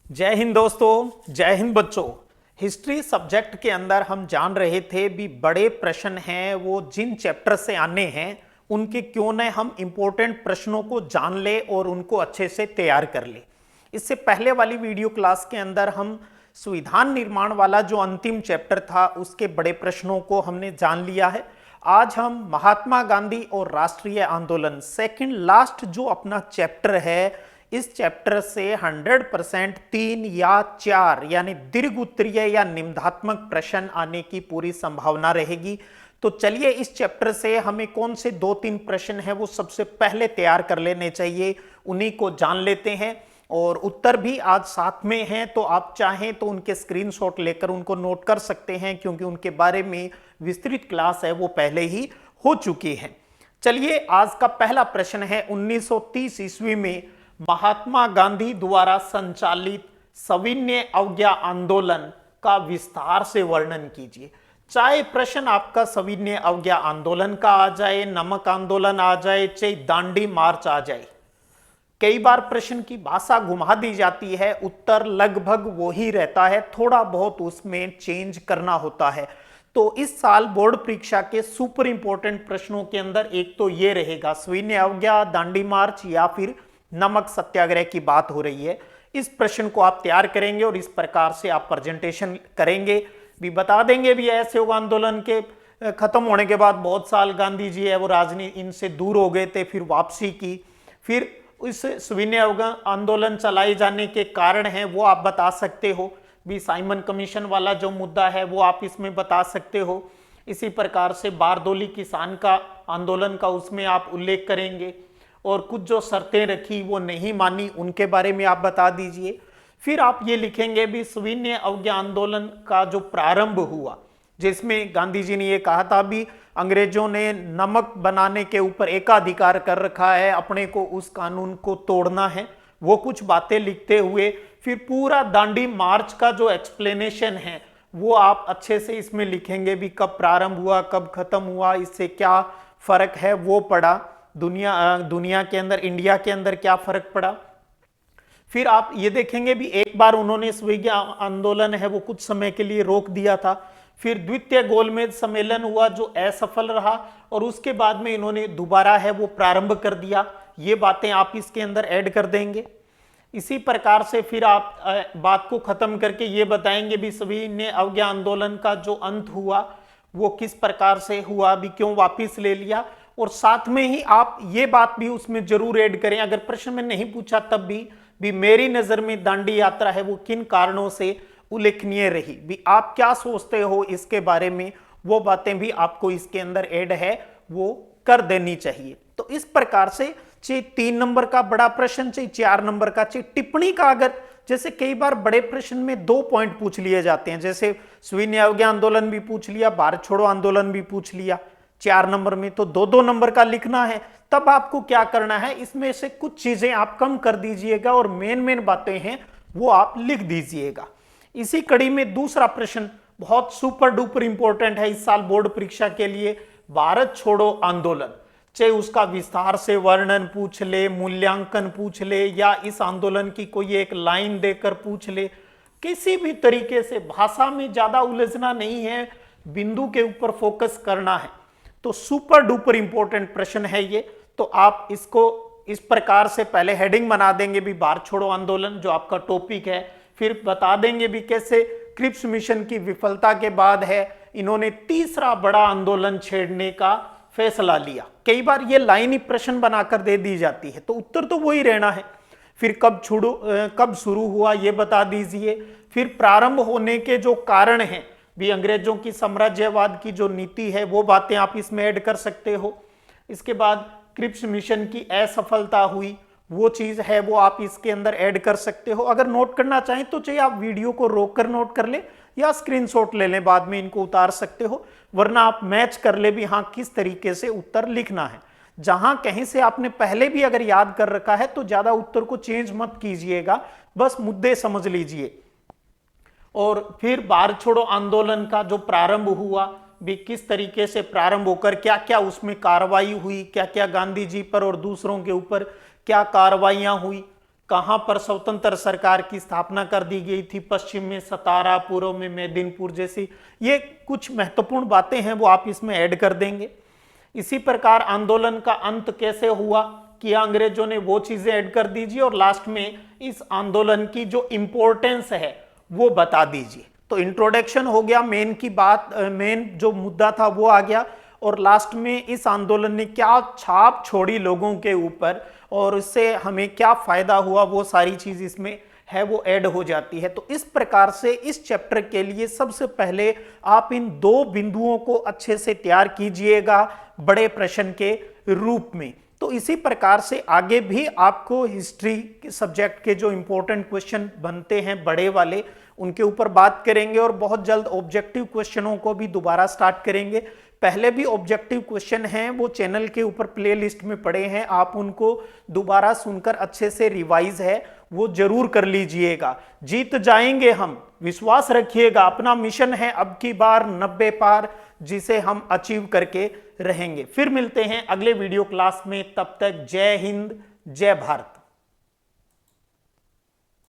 जय हिंद दोस्तों, जय हिंद बच्चों। हिस्ट्री सब्जेक्ट के अंदर हम जान रहे थे भी बड़े प्रश्न हैं वो जिन चैप्टर से आने हैं उनके क्यों न हम इंपॉर्टेंट प्रश्नों को जान ले और उनको अच्छे से तैयार कर ले। इससे पहले वाली वीडियो क्लास के अंदर हम संविधान निर्माण वाला जो अंतिम चैप्टर था उसके बड़े प्रश्नों को हमने जान लिया है। आज हम महात्मा गांधी और राष्ट्रीय आंदोलन सेकंड लास्ट जो अपना चैप्टर है, इस चैप्टर से 100% 3 या 4 यानी दीर्घ उत्तरीय या निम्नात्मक प्रश्न आने की पूरी संभावना रहेगी। तो चलिए इस चैप्टर से हमें कौन से 2-3 प्रश्न हैं वो सबसे पहले तैयार कर लेने चाहिए, उन्हीं को जान लेते हैं। और उत्तर भी आज साथ में हैं, तो आप चाहें तो उनके स्क्रीनशॉट लेकर उनको नोट कर सकते हैं, क्योंकि उनके बारे में विस्तृत क्लास है वो पहले ही हो चुकी है। चलिए आज का पहला प्रश्न है, 1930 ईस्वी में महात्मा गांधी द्वारा संचालित सविनय अवज्ञा आंदोलन का विस्तार से वर्णन कीजिए। चाहे प्रश्न आपका सविनय अवज्ञा आंदोलन का आ जाए, नमक आंदोलन आ जाए, चाहे दांडी मार्च आ जाए, कई बार प्रश्न की भाषा घुमा दी जाती है, उत्तर लगभग वो ही रहता है, थोड़ा बहुत उसमें चेंज करना होता है। तो इस साल बोर्ड परीक्षा के सुपर इंपॉर्टेंट प्रश्नों के अंदर एक तो ये रहेगा, सविनय अवज्ञा, दांडी मार्च या फिर नमक सत्याग्रह की बात हो रही है। इस प्रश्न को आप तैयार करेंगे और इस प्रकार से आप प्रेजेंटेशन करेंगे, भी बता देंगे भी ऐसे होगा आंदोलन के खत्म होने के बाद बहुत साल गांधी जी है वो राजनीति इनसे दूर हो गए थे, फिर वापसी की, फिर इस सविनय अवज्ञा आंदोलन चलाए जाने के कारण हैं वो आप बता सकते हो। भी साइमन कमीशन वाला जो मुद्दा है वो आप इसमें बता सकते हो। इसी प्रकार से बारदोली किसान का आंदोलन का उसमें आप उल्लेख करेंगे, और कुछ जो शर्तें रखी वो नहीं मानी उनके बारे में आप बता दीजिए। फिर आप ये लिखेंगे भी सविनय अवज्ञा आंदोलन का जो प्रारंभ हुआ, जिसमें गांधी जी ने ये कहा था भी अंग्रेजों ने नमक बनाने के ऊपर एकाधिकार कर रखा है, अपने को उस कानून को तोड़ना है, वो कुछ बातें लिखते हुए फिर पूरा दांडी मार्च का जो एक्सप्लेनेशन है वो आप अच्छे से इसमें लिखेंगे भी कब प्रारंभ हुआ, कब खत्म हुआ, इससे क्या फर्क है वो पड़ा, दुनिया के अंदर, इंडिया के अंदर क्या फर्क पड़ा। फिर आप ये देखेंगे भी एक बार उन्होंने सविनय आंदोलन है वो कुछ समय के लिए रोक दिया था, फिर द्वितीय गोलमेज सम्मेलन हुआ जो असफल रहा, और उसके बाद में इन्होंने दोबारा है वो प्रारंभ कर दिया। ये बातें आप इसके अंदर ऐड कर देंगे। इसी प्रकार से फिर आप बात को खत्म करके ये बताएंगे भी सविनय अवज्ञा आंदोलन का जो अंत हुआ वो किस प्रकार से हुआ, भी क्यों वापिस ले लिया, और साथ में ही आप ये बात भी उसमें जरूर ऐड करें, अगर प्रश्न में नहीं पूछा तब भी मेरी नजर में दांडी यात्रा है वो किन कारणों से उल्लेखनीय रही, भी आप क्या सोचते हो इसके बारे में, वो बातें भी आपको इसके अंदर ऐड है वो कर देनी चाहिए। तो इस प्रकार से चाहे 3 नंबर का बड़ा प्रश्न, चाहे 4 नंबर का, चाहे टिप्पणी का, अगर जैसे कई बार बड़े प्रश्न में 2 पॉइंट पूछ लिए जाते हैं, जैसे सविनय अवज्ञा आंदोलन भी पूछ लिया, भारत छोड़ो आंदोलन भी पूछ लिया 4 नंबर में, तो 2-2 नंबर का लिखना है। तब आपको क्या करना है, इसमें से कुछ चीजें आप कम कर दीजिएगा और मेन बातें हैं वो आप लिख दीजिएगा। इसी कड़ी में दूसरा प्रश्न बहुत सुपर डुपर इंपॉर्टेंट है इस साल बोर्ड परीक्षा के लिए, भारत छोड़ो आंदोलन, चाहे उसका विस्तार से वर्णन पूछ ले, मूल्यांकन पूछ ले, या इस आंदोलन की कोई एक लाइन देकर पूछ ले, किसी भी तरीके से भाषा में ज्यादा उलझना नहीं है, बिंदु के ऊपर फोकस करना है। तो सुपर डुपर इंपॉर्टेंट प्रश्न है ये। तो आप इसको इस प्रकार से पहले हेडिंग बना देंगे भी भारत छोड़ो आंदोलन जो आपका टॉपिक है, फिर बता देंगे भी कैसे क्रिप्स मिशन की विफलता के बाद है इन्होंने तीसरा बड़ा आंदोलन छेड़ने का फैसला लिया। कई बार ये लाइन ही प्रश्न बनाकर दे दी जाती है, तो उत्तर तो वही रहना है। फिर कब शुरू हुआ ये बता दीजिए, फिर प्रारंभ होने के जो कारण हैं भी अंग्रेजों की साम्राज्यवाद की जो नीति है वो बातें आप इसमें ऐड कर सकते हो। इसके बाद क्रिप्स मिशन की असफलता हुई वो चीज है वो आप इसके अंदर ऐड कर सकते हो। अगर नोट करना चाहें तो चाहिए आप वीडियो को रोक कर नोट कर ले या स्क्रीनशॉट ले लें, बाद में इनको उतार सकते हो, वरना आप मैच कर ले भी हाँ किस तरीके से उत्तर लिखना है। जहां कहीं से आपने पहले भी अगर याद कर रखा है तो ज्यादा उत्तर को चेंज मत कीजिएगा, बस मुद्दे समझ लीजिए। और फिर भारत छोड़ो आंदोलन का जो प्रारंभ हुआ भी किस तरीके से प्रारंभ होकर क्या क्या उसमें कार्रवाई हुई, क्या क्या गांधी जी पर और दूसरों के ऊपर क्या कार्रवाइयां हुई, कहां पर स्वतंत्र सरकार की स्थापना कर दी गई थी, पश्चिम में सतारा, पूर्व में मेदिनीपुर जैसी, ये कुछ महत्वपूर्ण बातें हैं वो आप इसमें ऐड कर देंगे। इसी प्रकार आंदोलन का अंत कैसे हुआ किया अंग्रेजों ने, वो चीजें ऐड कर दीजिए, और लास्ट में इस आंदोलन की जो इंपॉर्टेंस है वो बता दीजिए। तो इंट्रोडक्शन हो गया, मेन की बात, मेन जो मुद्दा था वो आ गया, और लास्ट में इस आंदोलन ने क्या छाप छोड़ी लोगों के ऊपर और उससे हमें क्या फायदा हुआ, वो सारी चीज इसमें है वो ऐड हो जाती है। तो इस प्रकार से इस चैप्टर के लिए सबसे पहले आप इन दो बिंदुओं को अच्छे से तैयार कीजिएगा बड़े प्रश्न के रूप में। तो इसी प्रकार से आगे भी आपको हिस्ट्री सब्जेक्ट के जो इंपॉर्टेंट क्वेश्चन बनते हैं बड़े वाले, उनके ऊपर बात करेंगे, और बहुत जल्द ऑब्जेक्टिव क्वेश्चनों को भी दोबारा स्टार्ट करेंगे। पहले भी ऑब्जेक्टिव क्वेश्चन हैं वो चैनल के ऊपर प्लेलिस्ट में पड़े हैं, आप उनको दोबारा सुनकर अच्छे से रिवाइज है वो जरूर कर लीजिएगा। जीत जाएंगे हम, विश्वास रखिएगा, अपना मिशन है अब की बार 90 पार, जिसे हम अचीव करके रहेंगे। फिर मिलते हैं अगले वीडियो क्लास में, तब तक जय हिंद, जय भारत।